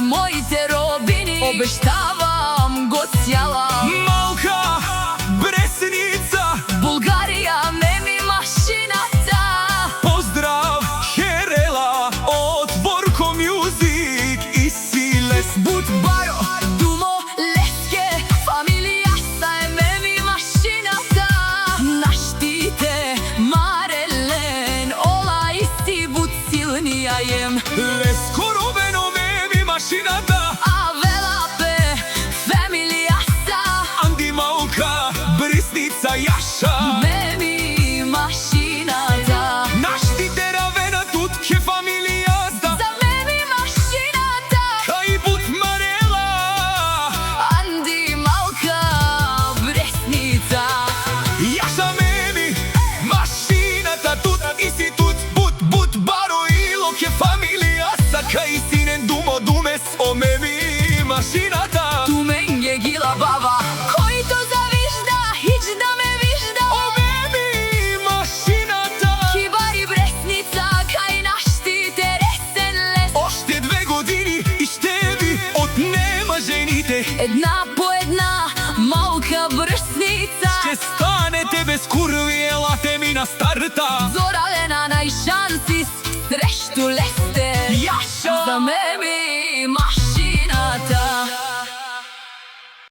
моите робини, обештавам го цјала. Малка Бресница, Булгарија ме ми машината. поздрав Херела од Борко Мюзик и Силес. Бутбаро, Думо, Леске, фамилија са е ме ми машината. Наштите, Марелен, Ола и си бут силнија јем. Леско Рубено ме ми машината. Авелапе, фамилија са Анди Малка Бресница Јаша. ме ми машината. Наштите Равена Тутке фамилијата. За ме ми машината. Кај Бут Марела. Анди Малка Бресница. Јаша ме ми машината. Тут и си тут. Бут Баро и Локе фамилијата. Кај Синен Думо Думес о ме ми машината. Туменге гила баба, којто завижда, хич да ме вижда. О ме ми машината. Кибари Бресница, кај наштите ресен лес. Оште 2 години и ще ви отнема жените. Една по една, малка Бресница. Ще станете без курви, елате ми на старта. Зоралена најшансис, срешту лесте. Јаша. За ме ми машината.